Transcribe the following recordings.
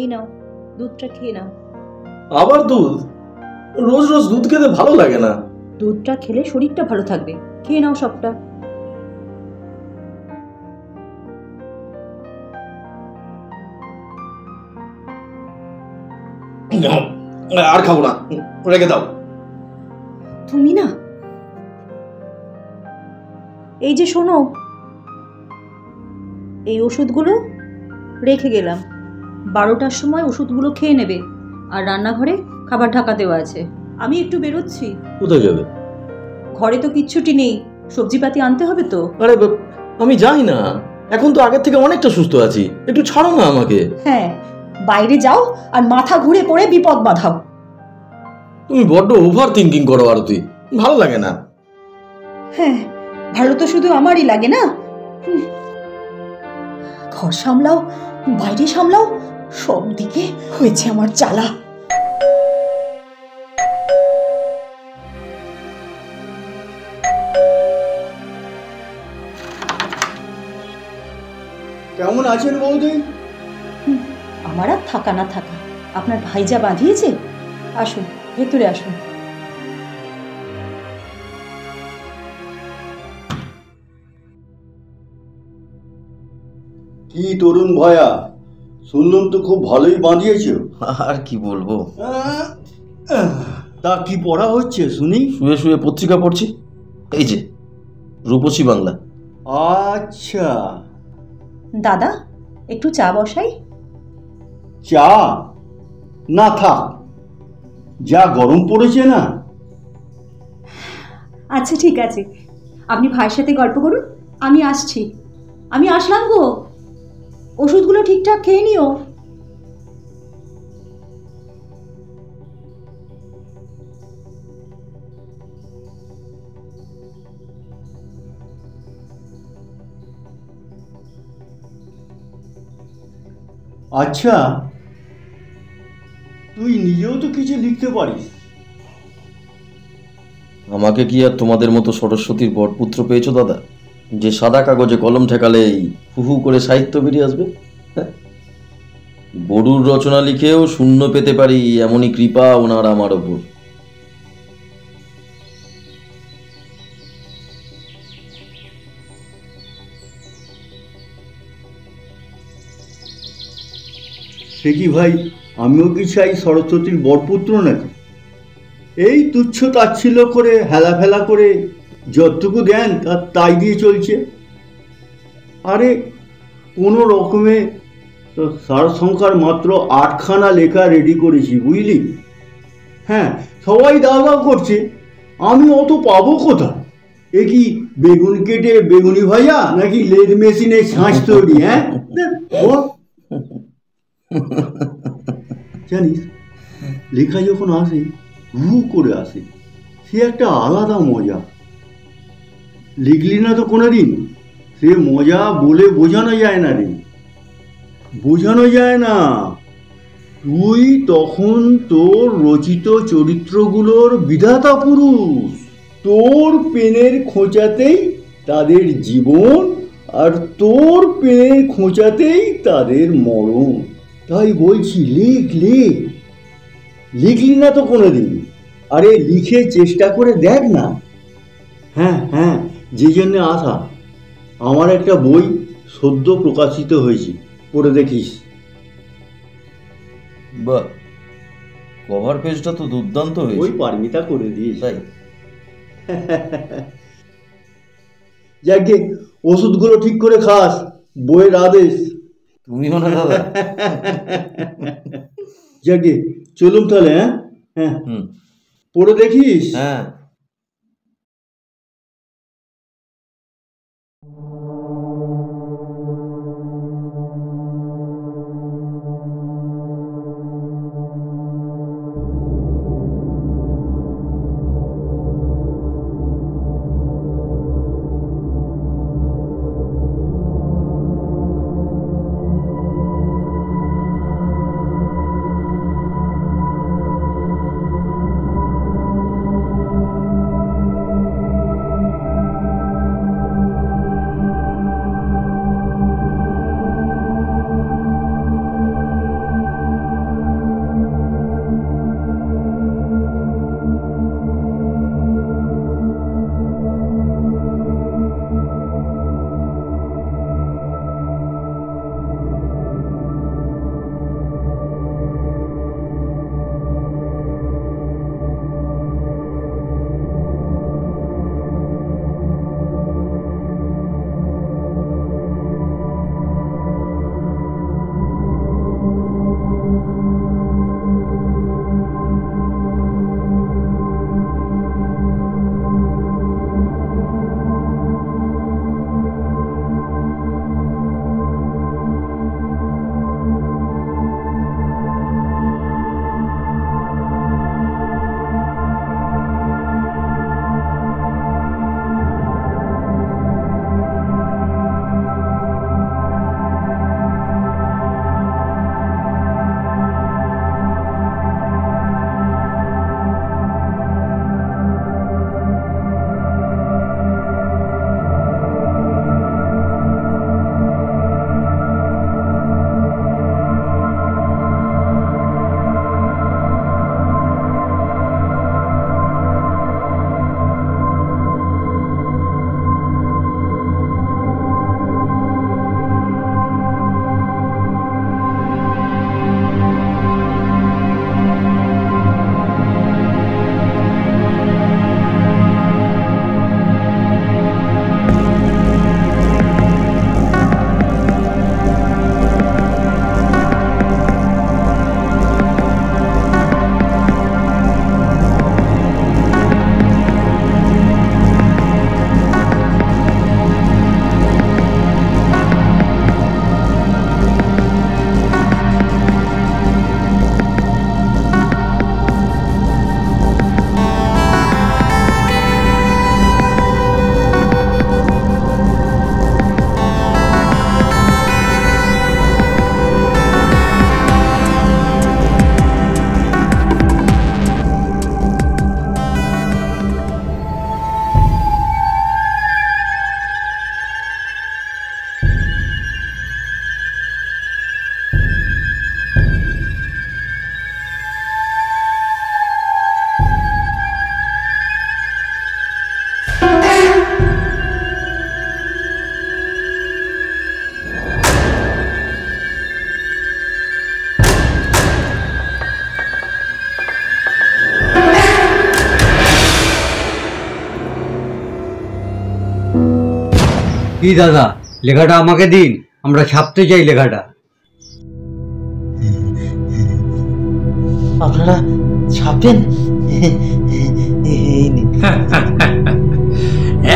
এই নাও, দুধটা খেয়ে নাও। আবার দুধ? রোজ রোজ দুধ খেতে ভালো লাগে না। দুধটা খেলে শরীরটা ভালো থাকবে, খেয়ে নাও সবটা। আর খাবো না, রেখে দাও। তুমি না, এই যে শোনো, এই ওষুধগুলো রেখে গেলাম, 12টার সময় ওষুধগুলো খেয়ে নেবে। আর রান্নাঘরে খাবার ঢাকা দেওয়া আছে। আমি একটু বেরোচ্ছি। কোথায় যাবে? ঘরে তো কিচ্ছুটি নেই, সবজিপাতি আনতে হবে তো। আরে আমি যাই না, এখন তো আগের থেকে অনেকটা সুস্থ আছি, একটু ছাড়ো না আমাকে। হ্যাঁ, বাইরে যাও আর মাথা ঘুরে পড়ে বিপদ বাঁধাও। তুমি বড্ড ওভার থিঙ্কিং করো আরতি, ভালো লাগে না। হ্যাঁ, ভালো তো শুধু আমারই লাগে না। ঘর সামলাও, বাইরে সামলাও, সব দিকে হয়েছে আমার জ্বালা। কেমন আছেন বৌদি? আমার আর থাকা না থাকা, আপনার ভাইজা বাঁধিয়েছে। আসুন, ভেতরে আসুন। কি তরুণ ভয়া, শুনলাম তো খুব ভালোই বাঁধিয়েছো। আর কি বলবো, তা কি পড়া হচ্ছে শুনি? শুয়ে শুয়ে পত্রিকা পড়ছি, এই যে রূপসী বাংলা। আচ্ছা, দাদা, একটু চা বসাই? চা না, থাক, যা গরম পড়েছে না। আচ্ছা ঠিক আছে, আপনি ভাইয়ের সাথে গল্প করুন, আমি আসছি। আমি আসলাম গো, ওষুধগুলো ঠিকঠাক খেয়ে নিও। আচ্ছা, তুই নিজেও তো কিছু লিখতে পারিস। আমাকে কি আর তোমাদের মতো সরস্বতীর বরপুত্র পেয়েছো দাদা, যে সাদা কাগজে কলম ঠেকালেই হু হু করে সাহিত্য বেরিয়ে আসবে? বড়ুর রচনা লিখেও শূন্য পেতে পারি, এমনই কৃপা ওনার আমার ওপর। সে কি ভাই, আমিও কি চাই সরস্বতীর বরপুত্র নাকি? এই তুচ্ছ তাচ্ছিল্য করে হেলাফেলা করে যতটুকু দেন তাই দিয়ে চলছে। আরে কোনো রকমে সারসংখ্যার মাত্র 8খানা লেখা রেডি করেছি, বুঝলি? হ্যাঁ, সবাই দাওয়া করছে, আমি অত পাবো কোথায়? এ কি বেগুন কেটে বেগুনি ভাজা নাকি লেদ মেশিনে ছাঁচ তৈরি? হ্যাঁ বল। জানিস, লেখা যখন আসে হু করে আসে, সে একটা আলাদা মজা। লিখলি না তো কোনোদিন, সে মজা বলে বোঝানো যায় না রে, বোঝানো যায় না। তুই তখন তোর রচিত চরিত্রগুলোর বিধাতা পুরুষ, তোর পেনের খোঁচাতেই তাদের জীবন আর তোর পেনের খোঁচাতেই তাদের মরণ। তাই বলছি, লেখ লেখ। লিখলি না তো কোনোদিন, আরে লিখে চেষ্টা করে দেখ না। হ্যাঁ হ্যাঁ, যে জন্য আসা, আমার একটা বই সদ্য প্রকাশিত হয়েছে, পড়ে দেখিস। বাহ, কভার পেজটা তো দুর্দান্ত ওই হয়েছে। পারমিতা করে দিস। তাই যাকে ওষুধগুলো ঠিক করে খাস, বইয়ের আদেশ। তুমিও না দাদা? যাকে চলুন তাহলে। হ্যাঁ হ্যাঁ, পড়ে দেখিস। হ্যাঁ। কি দাদা, লেখাটা আমাকে দিন, আমরা ছাপতে চাই লেখাটা। আপনারা ছাপেন?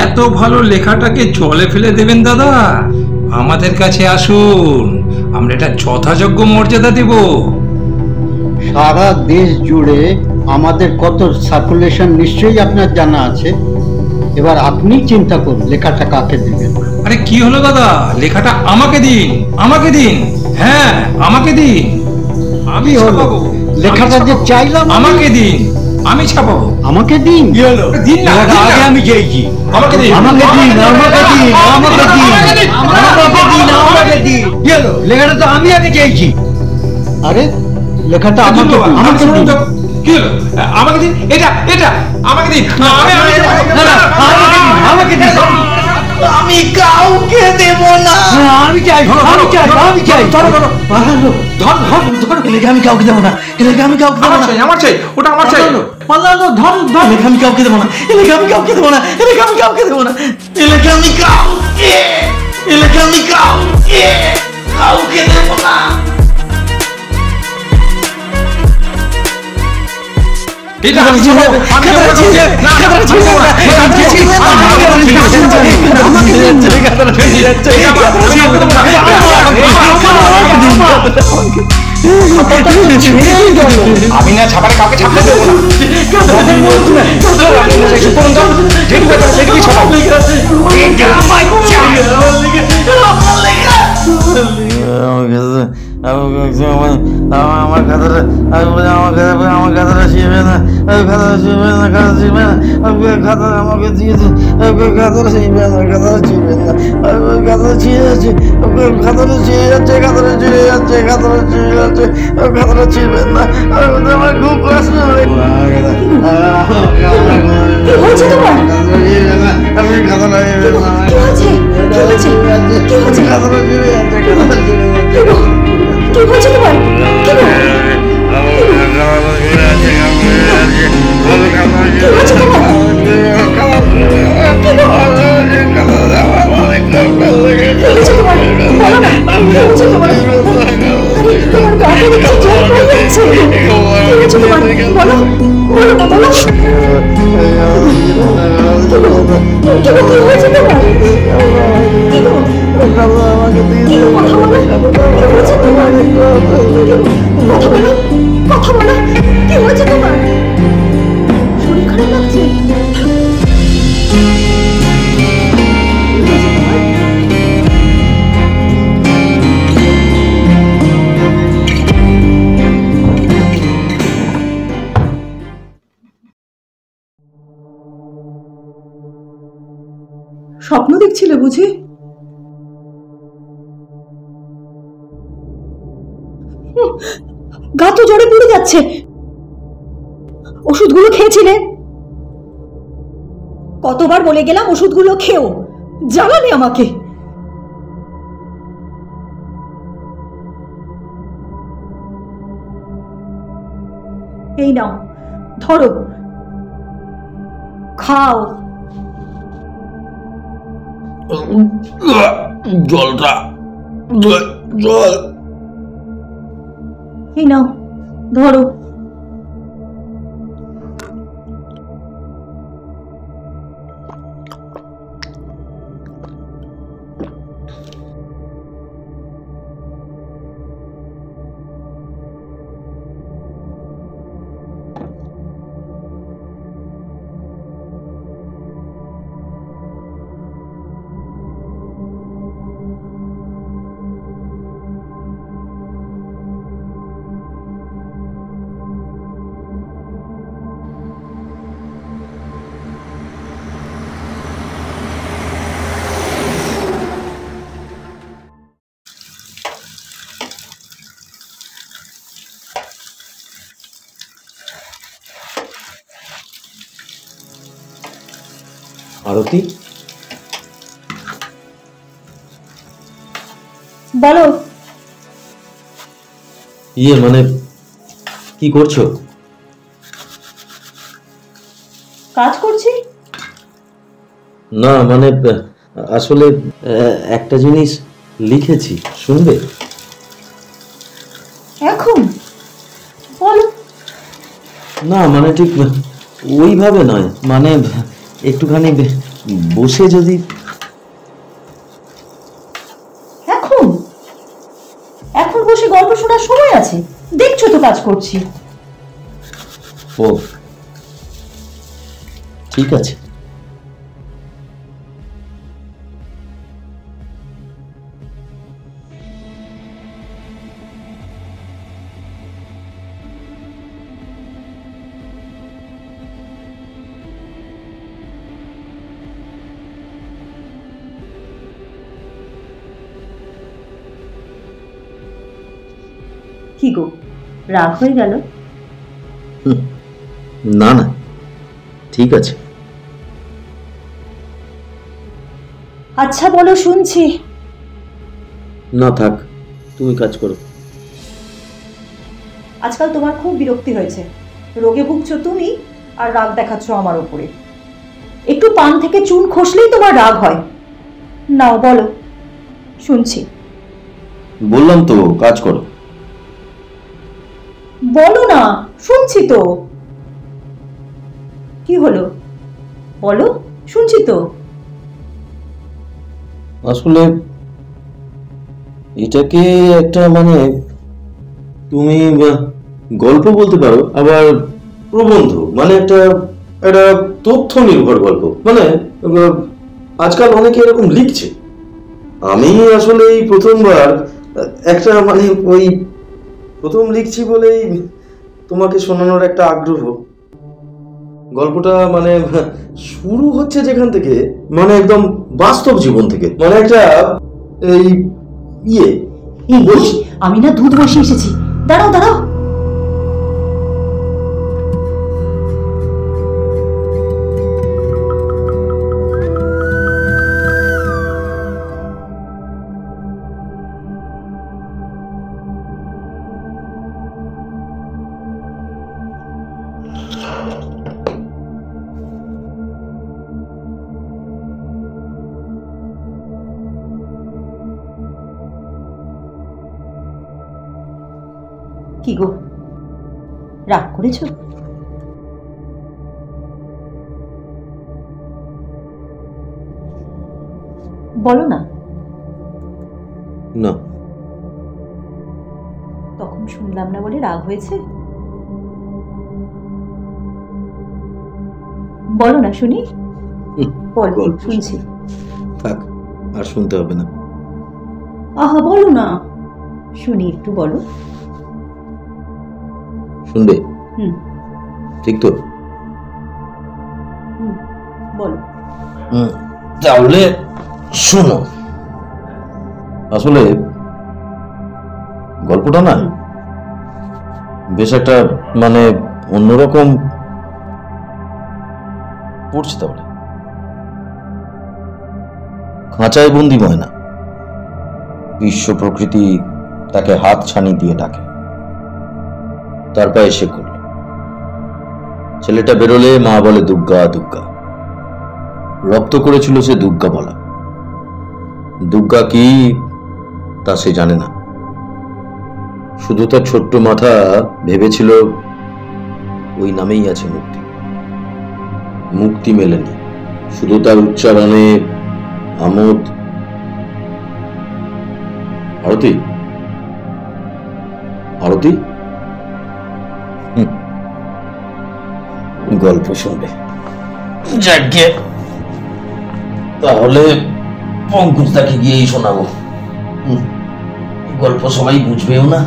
এত ভালো লেখাটাকে জলে ফেলে দেবেন দাদা? আমাদের কাছে আসুন, আমরা এটা যথাযোগ্য মর্যাদা দেব। সারা দেশ জুড়ে আমাদের কত সার্কুলেশন নিশ্চয়ই আপনার জানা আছে। এবার আপনি চিন্তা করুন লেখাটা কাকে দেবেন। আরে কি হলো দাদা, লেখাটা আমাকে দিন, আমাকে দিন, হ্যাঁ আমাকে দিন, আমি ছাপাবো। লেখাটা যে চাইলাম আমাকে দিন, আমি ছাপাবো। আমাকে দিন। কি হলো? দিন না, লেখাটা দিন না। আগে আমি চেয়েছি। আমাকে দিন, আমাকে দিন, আমাকে দিন, আমাকে দিন, আমাকে দিন, আমাকে দিন। কি হলো? লেখাটা তো আমি আগে চেয়েছি। আরে লেখাটা আমাকে দিন, আমাকে আমাকে দিন দিন। তো। কি হলো? আমাকে দিন, এটা এটা আমাকে দিন। আমাকে দিন। আমি কাউকে দেব না। আমি চাই, আমি চাই, আমি চাই। ধরো ধরো, পালালো। ধর ধর ধর। লেখা আমি কাউকে দেবো না। লেখা আমি কাউকে দেবো আমার না। চাই, আমার চাই, ওটা আমার চাই। পালালো। ধর ধর। লেখা আমি কাউকে দেবো না। লেখা আমি কাউকে দেবো না। লেখা আমি কাউকে দেবো না। লেখা আমি কাউকে। লেখা আমি কাউকে দেবো না। এটা আমি ছাপাবো। আমি খাতাটা ছাপাবো। ছিঁড়ে না, না, খাতাটা ছিঁড়ে আমি না। খাতাটা ছিঁড়ে না। আমাকে দিন। খাতাটা ছিঁড়ে যাচ্ছে। আমি না ছাপারে কাউকে ছাপতে দেবো না। যেটুকুই ছাপাবো। আমার খাতাটা আমার খাতাটা ছিঁড়বে না। খাতাটা ছিঁড়বে না। খাতা ছিঁড়বে না। খাতা আমাকে দিয়েছে। খাতাটা ছিঁড়বে না। খাতাটা ছিঁড়বে না। খাতাটা ছিঁড়ে যাচ্ছে। খাতাটা ছিঁড়ে যাচ্ছে। খাতাটা ছিঁড়ে যাচ্ছে। খাতাটা ছিঁড়ে যাচ্ছে। খাতাটা ছিঁড়বেন না। আমার খুব কষ্ট হয়। আমি খাতাটা ছিঁড়বে না। খাতাটা ছিঁড়ে যাচ্ছে। খাতাটা ছিঁড়ে যাচ্ছে। খাতাটা ছিঁড়ে যাচ্ছে। কি হয়েছে তোমার? কি হয়েছে কথা বলো, কি হয়েছে তোমার? শরীর খারাপ লাগছে? স্বপ্ন দেখছিলে বুঝি? গা তো জ্বরে পুড়ে যাচ্ছে। ওষুধগুলো খেয়েছিলে? কতবার বলে গেলাম ওষুধগুলো খেও, জ্বালালে আমাকে। এই নাও, ধরো, খাও। জলটা জল। এই নাও, ধরো। আরতি, বলো। মানে কি করছো? কাজ করছি। না মানে আসলে একটা জিনিস লিখেছি, শুনবে? এখন বলো। না মানে ঠিক ওইভাবে নয়, মানে একটুখানি বসে যদি। এখন এখন বসে গল্প শোনার সময় আছে? দেখছো তো কাজ করছি। ও ঠিক আছে। কি গো, রাগ হয়ে গেল? না না, ঠিক আছে। আচ্ছা বলো, শুনছি। না থাক, তুমি কাজ করো। আজকাল তোমার খুব বিরক্তি হয়েছে। রোগে ভুগছো তুমি, আর রাগ দেখাচ্ছ আমার উপরে। একটু পান থেকে চুন খসলেই তোমার রাগ হয়। নাও বলো, শুনছি। বললাম তো কাজ করো। বলো না, শুনছি তো। কি হলো বলো, শুনছি তো। আসলে এটাকে একটা মানে তুমি গল্প বলতে পারো, আবার প্রবন্ধ, মানে একটা একটা তথ্য নির্ভর গল্প। মানে আজকাল অনেকে এরকম লিখছে। আমি আসলে এই প্রথমবার একটা মানে ওই প্রথম লিখছি বলেই তোমাকে শোনানোর একটা আগ্রহ। গল্পটা মানে শুরু হচ্ছে যেখান থেকে, মানে একদম বাস্তব জীবন থেকে, মানে একটা এই ইয়ে বলছি। আমি না দুধ বসিয়ে এসেছি, দাঁড়াও দাঁড়াও। কি গো, রাগ করেছো? বলো না। না, তখন শুনলাম না বলে রাগ হয়েছে? বলো না শুনি। বলো, গল্প শুনছি। থাক, আর শুনতে হবে না। আহা বলো না, শুনি, একটু বলো। শুনবে? হুম ঠিক তো? হুম, বলো। তাহলে শোনো। আসলে গল্পটা না বেশ একটা মানে অন্যরকম পড়ছি। তাহলে খাঁচায় বন্দি ময়না, বিশ্ব প্রকৃতি তাকে হাত ছানি দিয়ে ডাকে, তার পায়ে সে করল। ছেলেটা বেরোলে মা বলে দুগ্গা দুগ্গা। রপ্ত করেছিল সে দুগ্গা বলা। দুগ্গা কি তা সে জানে না। শুধু তার ছোট্ট মাথা ভেবেছিল ওই নামেই আছে মুক্তি। মুক্তি মেলেনি, শুধু তার উচ্চারণে আমোদ। আরতি, আরতি গল্প শুনবে? যাকে তাহলে পঙ্কজদাকে গিয়েই শোনাবো। গল্প সবাই বুঝবেও না।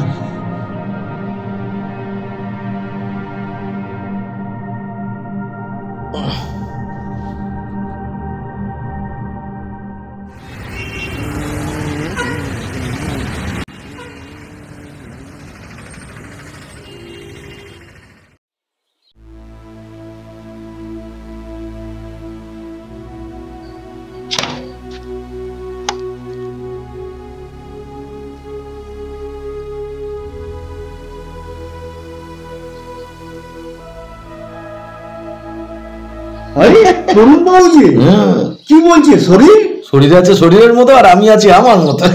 আরে তরুণ বাবু যে কি বলছে, শরীর শরীর আছে শরীরের মতো, আর আমি আছি আমার মতো।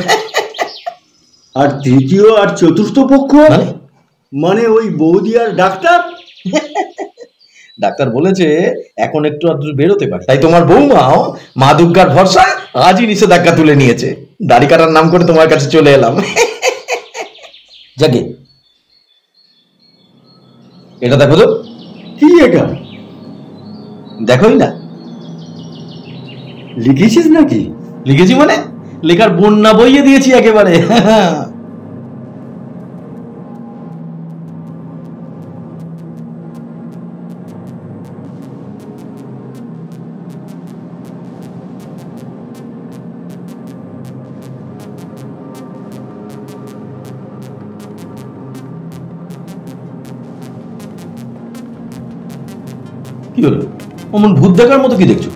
আর তৃতীয় আর চতুর্থ পক্ষ মানে? মানে ওই বৌদি আর ডাক্তার। ডাক্তার বলেছে এখন একটু আধটু বেরোতে পারে, তাই তোমার বৌমাও মা দুর্গার ভরসায় আজই নিষেধাজ্ঞা তুলে নিয়েছে। দাড়ি কাটার নাম করে তোমার কাছে চলে এলাম। যাকে এটা দেখো তো। কি এটা? দেখোই না? লিখেছিস নাকি? লিখেছি মানে লেখার বন্যা বইয়ে দিয়েছি একেবারে। কি হলো? অমন ভূত দেখার মতো কি দেখছো?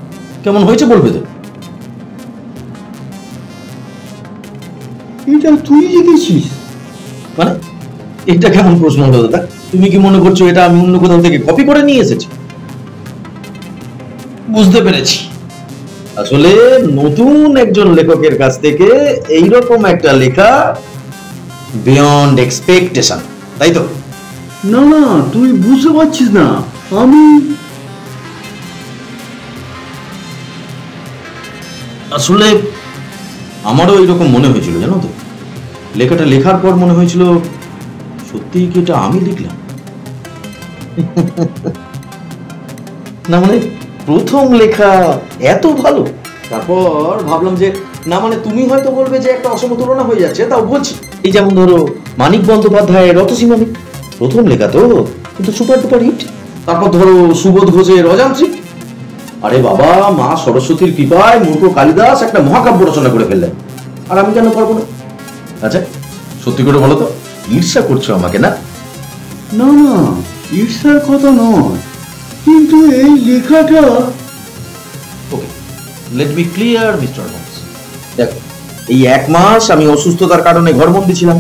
কেমন হয়েছে বলবে তো? এটা তুই লিখেছিস? মানে এটা কেমন প্রশ্ন হলো দাদা? তুমি কি মনে করছো এটা আমি অন্য কোথাও থেকে কপি করে নিয়ে এসেছি? বুঝতে পেরেছি, আসলে নতুন একজন লেখকের কাছ থেকে এইরকম একটা লেখা বিয়ন্ড এক্সপেকটেশন, তাই তো? না না, তুই বুঝতে পারছিস না। আমি আসলে আমারও এইরকম মনে হয়েছিল, জানো তো। লেখাটা লেখার পর মনে হয়েছিল সত্যি কি এটা আমি লিখলাম। না মানে প্রথম লেখা এত ভালো, তারপর ভাবলাম যে না মানে তুমি হয়তো বলবে যে একটা অসম তুলনা হয়ে যাচ্ছে, তাও বলছি। এই যেমন ধরো মানিক বন্দ্যোপাধ্যায়ের রতসীমানি, প্রথম লেখা তো, কিন্তু সুপার ডুপার হিট। তারপর ধরো সুবোধ ঘোষের অযান্ত্রিক। আরে বাবা, মা সরস্বতীর কৃপায় মূর্খ কালিদাস একটা মহাকাব্য রচনা করে ফেললেন, আর আমি কেন পারবো না? আচ্ছা সত্যি করে বলো তো, ঈর্ষা করছো আমাকে না? না না, ঈর্ষার কথা নয়, কিন্তু এই লেখাটা। Okay, let be clear mister Holmes. দেখো, এই 1 মাস আমি অসুস্থতার কারণে ঘরবন্দি ছিলাম,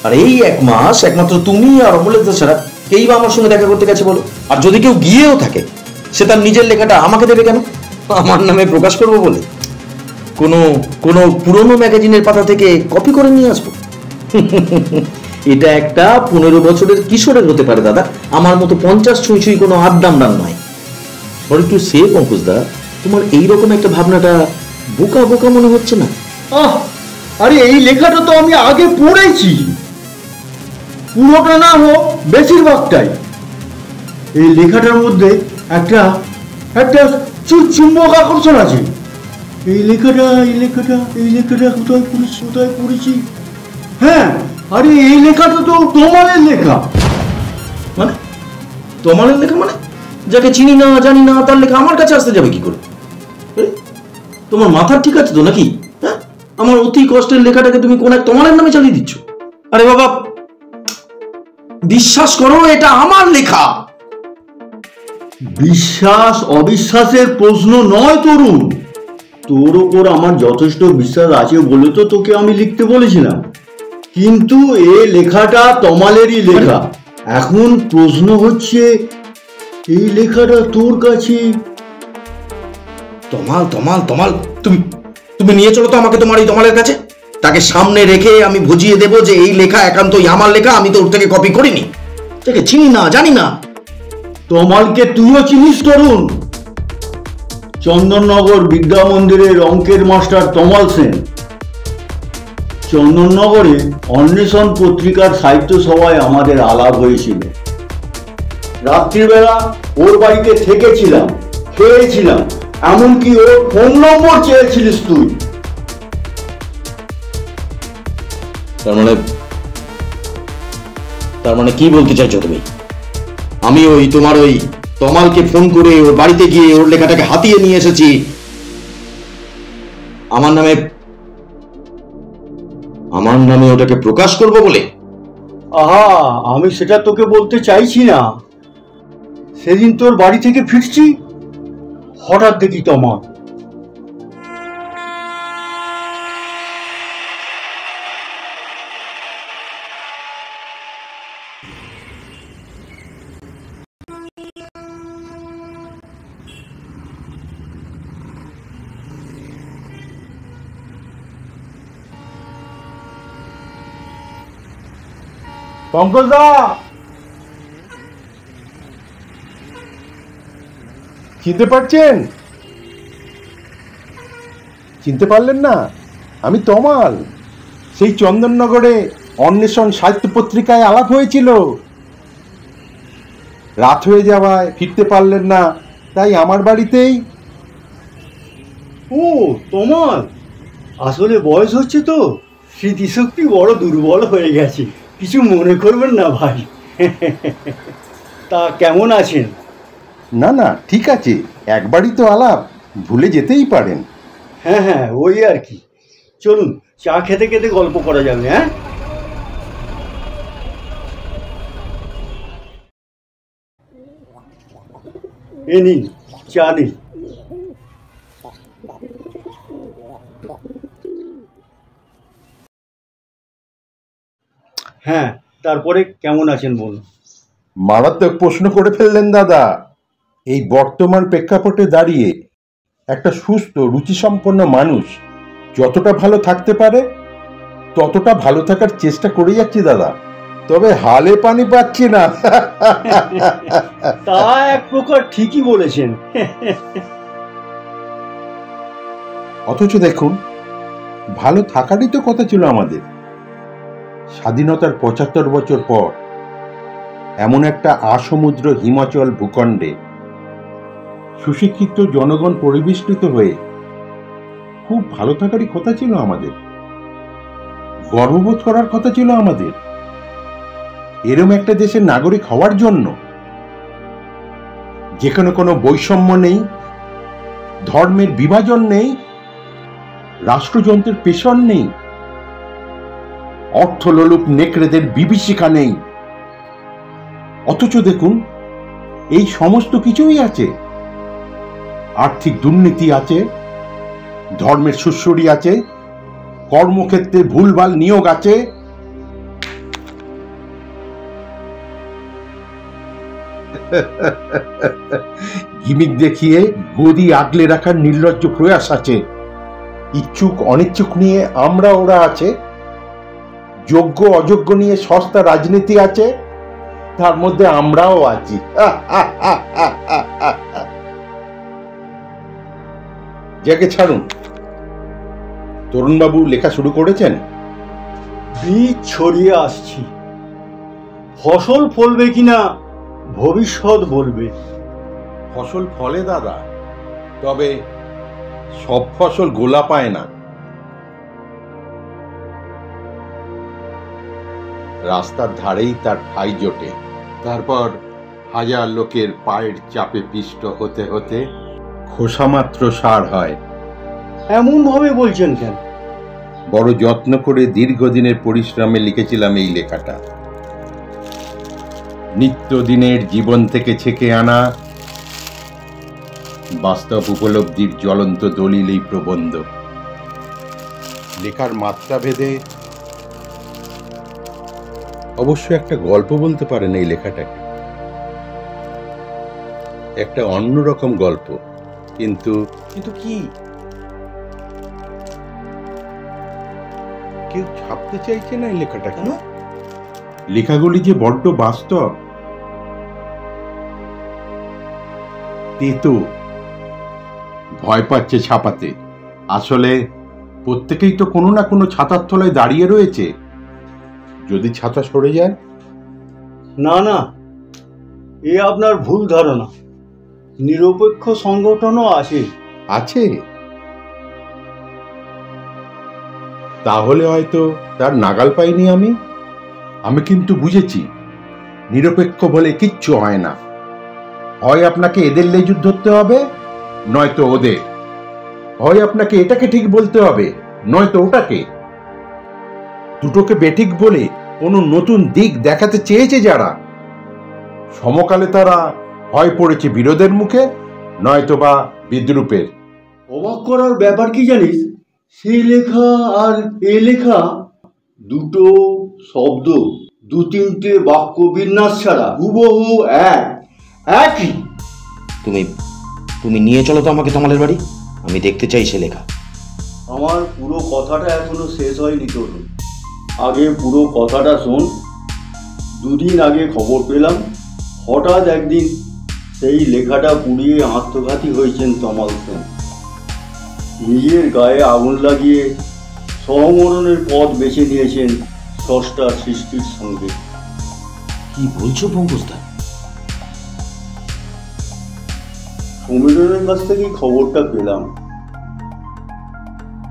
আর এই 1 মাস একমাত্র তুমি আর অমলেন্দু ছাড়া কেই বা আমার সঙ্গে দেখা করতে গেছে বলো? আর যদি কেউ গিয়েও থাকে, সে তার নিজের লেখাটা আমাকে দেবে কেন? আমার নামে প্রকাশ করবো বলে? কোনো কোনো পুরনো ম্যাগাজিনের পাতা থেকে কপি করে নিয়ে আসবো? এটা একটা 15 বছরের কিশোরের হতে পারে দাদা, আমার মতো 50 ছুঁই কোনো আড্ডামডাম নয়। সরি টু সে পঙ্কজ দা, তোমার এইরকম একটা ভাবনাটা বোকা বোকা মনে হচ্ছে না? আরে এই লেখাটা তো আমি আগে পড়েছি, পুরোটা না হোক বেশিরভাগটাই। এই লেখাটার মধ্যে একটা একটা চুম্বক আকর্ষণ আছে। এই লেখাটা কোথায় পড়েছি? হ্যাঁ, আরে এই লেখাটা তো তোমাদের লেখা। মানে তোমার লেখা? মানে যাকে চিনি না জানি না তার লেখা আমার কাছে আসতে যাবে কি করে? তোমার মাথা ঠিক আছে তো নাকি? হ্যাঁ, আমার অতি কষ্টের লেখাটাকে তুমি কোন এক তোমার নামে চালিয়ে দিচ্ছ। আরে বাবা, বিশ্বাস করো, এটা আমার লেখা। বিশ্বাস অবিশ্বাসের প্রশ্ন নয় তরুণ, তোর ওপর আমার যথেষ্ট বিশ্বাস আছে বলে তো তোকে আমি লিখতে বলেছিলাম, কিন্তু এই লেখাটা তমালেরই লেখা। এখন প্রশ্ন হচ্ছে এই লেখাটা তোর কাছে। তমাল তমাল তমাল, তুমি তুমি নিয়ে চলো তো আমাকে তোমার এই তমালের কাছে। তাকে সামনে রেখে আমি বুঝিয়ে দেবো যে এই লেখা একান্তই আমার লেখা, আমি তো ওর থেকে কপি করিনি, তাকে চিনি না জানি না। তমালকে তুইও চিনিস তরুণ? চন্দননগর বিদ্যা মন্দিরের অঙ্কের মাস্টার তমাল সেন। চন্দননগরে অন্বেষণ পত্রিকার সাহিত্য সভায় আমাদের আলাপ হয়েছিল। রাত্রিবেলা ওর বাড়িতে থেকেছিলাম, খেয়েছিলাম, এমনকি ওর ফোন নম্বর চেয়েছিলিস তুই। তার মানে কি বলতে চাইছো তুমি? আমি ওই তোমার ওই তমালকে ফোন করে ওর বাড়িতে গিয়ে ওর লেখাটাকে হাতিয়ে নিয়ে এসেছি আমার নামে ওটাকে প্রকাশ করব বলে? আহা, আমি সেটা তোকে বলতে চাইছি না। সেদিন তোর বাড়ি থেকে ফিরছি, হঠাৎ দেখি তমাল। পঙ্কজ দা, চিনতে পারছেন? চিনতে পারলেন না? আমি তমাল। সেই চন্দননগরে অন্বেষণ সাহিত্য পত্রিকায় আলাপ হয়েছিল। রাত হয়ে যাওয়ায় ফিরতে পারলেন না, তাই আমার বাড়িতেই। ও তোমার আসলে বয়স হচ্ছে তো, স্মৃতিশক্তি বড় দুর্বল হয়ে গেছে। কিছু মনে করবেন না ভাই। তা কেমন আছেন? না না, ঠিক আছে, একবারই তো আলাপ, ভুলে যেতেই পারেন। হ্যাঁ হ্যাঁ, ওই আর কি। চলুন চা খেতে খেতে গল্প করা যাবে। হ্যাঁ, এ নিন চা নিন। হ্যাঁ, তারপরে কেমন আছেন বলুন। মারাত্মক প্রশ্ন করে ফেললেন দাদা। এই বর্তমান প্রেক্ষাপটে দাঁড়িয়ে একটা সুস্থ রুচিসম্পন্ন মানুষ যতটা ভালো থাকতে পারে ততটা ভালো থাকার চেষ্টা করে যাচ্ছি দাদা, তবে হালে পানি পাচ্ছি না। তা এক প্রকার ঠিকই বলেছেন। অথচ দেখুন, ভালো থাকারই তো কথা ছিল আমাদের। স্বাধীনতার ৭৫ বছর পর এমন একটা আসমুদ্র হিমাচল ভূখণ্ডে সুশিক্ষিত জনগণ পরিবেষ্টিত হয়ে খুব ভালো থাকারই কথা ছিল আমাদের, গর্ববোধ করার কথা ছিল আমাদের এরম একটা দেশের নাগরিক হওয়ার জন্য, যেখানে কোনো বৈষম্য নেই, ধর্মের বিভাজন নেই, রাষ্ট্রযন্ত্রের পেশন নেই, অর্থলোলুপ নেকড়েদের বিভীষিকা নেই। অথচ দেখুন, এই সমস্ত কিছুই আছে। আর্থিক দুর্নীতি আছে, ধর্মের সুশ্রুড়ি আছে, কর্মক্ষেত্রে ভুলভাল নিয়োগ আছে, গিমিক দেখিয়ে গদি আগলে রাখার নির্লজ্জ প্রয়াস আছে, ইচ্ছুক অনিচ্ছুক নিয়ে আমরা ওরা আছে, যোগ্য অযোগ্য নিয়ে সস্তা রাজনীতি আছে, তার মধ্যে আমরাও আছি। যাকে ছাড়ুন, তরুণবাবু লেখা শুরু করেছেন। বীজ ছড়িয়ে আসছি, ফসল ফলবে কিনা ভবিষ্যৎ বলবে। ফসল ফলে দাদা, তবে সব ফসল গোলা পায় না। রাস্তার ধারেই তার ঠাঁই জোটে, তারপর হাজার লোকের পায়ের চাপে পিষ্ট হতে হতে খোসামাত্র সার হয়। এমন ভাবে বলছেন কেন? বড় যত্ন করে দীর্ঘদিনের পরিশ্রমে লিখেছিলাম এই লেখাটা। নিত্যদিনের জীবন থেকে ছেঁকে আনা বাস্তব উপলব্ধির জ্বলন্ত দলিল এই প্রবন্ধ। লেখার মাত্রা ভেদে অবশ্য একটা গল্প বলতে পারেন এই লেখাটাকে, একটা অন্যরকম গল্প। কিন্তু কি কেউ ছাপতে চাইছে না এই লেখাটাকে? লেখাগুলি যে বড্ড বাস্তব, তেতো, ভয় পাচ্ছে ছাপাতে। আসলে প্রত্যেকেই তো কোনো না কোনো ছাতার তলায় দাঁড়িয়ে রয়েছে, যদি ছাতা সরে যায়। না না, এ আপনার ভুল ধারণা। নিরপেক্ষ সংগঠনও আছে। তাহলে হয়তো তার নাগাল পাইনি আমি কিন্তু বুঝেছি, নিরপেক্ষ বলে কিচ্ছু হয় না। হয় আপনাকে এদের লেজুর ধরতে হবে, নয়তো ওদের। হয় আপনাকে এটাকে ঠিক বলতে হবে, নয়তো ওটাকে। দুটোকে বেঠিক বলে কোনো নতুন দিক দেখাতে চেয়েছে যারা, সমকালে তারা হয় পড়েছে বিরোধের মুখে, নয়তো বা বিদ্রুপের। অবাক করার ব্যাপার কি জানিস, সেই লেখা আর এ লেখা দুটো শব্দ, দু তিনটে বাক্য বিন্যাস ছাড়া হুবহু একই। তুমি নিয়ে চলো তো আমাকে তমালের বাড়ি, আমি দেখতে চাই সে লেখা। আমার পুরো কথাটা এখনো শেষ হয়নি তরুণ, আগে পুরো কথাটা শোন, দুদিন আগে খবর পেলাম হঠাৎ একদিন সেই লেখাটা পুড়িয়ে আত্মঘাতী হয়েছেন তমাল সেন। নিজের গায়ে আগুন লাগিয়ে সহমরণের পথ বেছে নিয়েছেন স্রষ্টার সৃষ্টির সঙ্গে। কি বলছো পঙ্কজদা? সমীরণের কাছ থেকেই খবরটা পেলাম।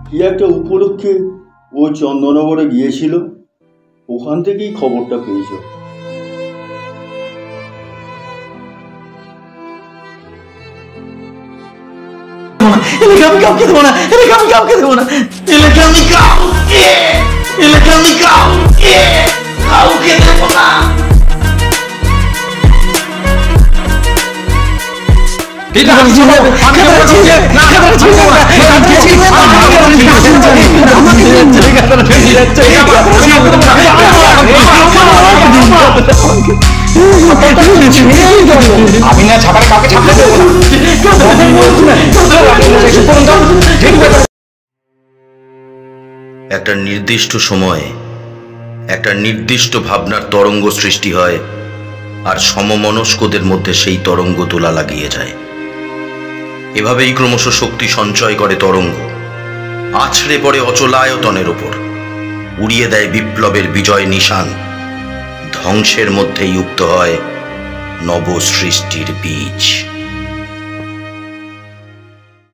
কি একটা উপলক্ষে ও চন্দননগরে গিয়েছিল, ওখান থেকেই খবরটা পেয়েছ। আমি কাউকে দেবো না, আমি কাউকে দেবো না, আমি কাউকে দেবো না। আমি না ছাপারে কাউকে ছাপতে দেবো না। একটা নির্দিষ্ট সময়ে একটা নির্দিষ্ট ভাবনার তরঙ্গ সৃষ্টি হয়, আর সমমনস্কদের মধ্যে সেই তরঙ্গ তোলা লাগিয়ে যায়। এভাবেই ক্রমশ শক্তি সঞ্চয় করে তরঙ্গ, আছড়ে পড়ে অচলায়তনের ওপর, উড়িয়ে দেয় বিপ্লবের বিজয় নিশান। ধ্বংসের মধ্যেই উক্ত হয় নবসৃষ্টির বীজ।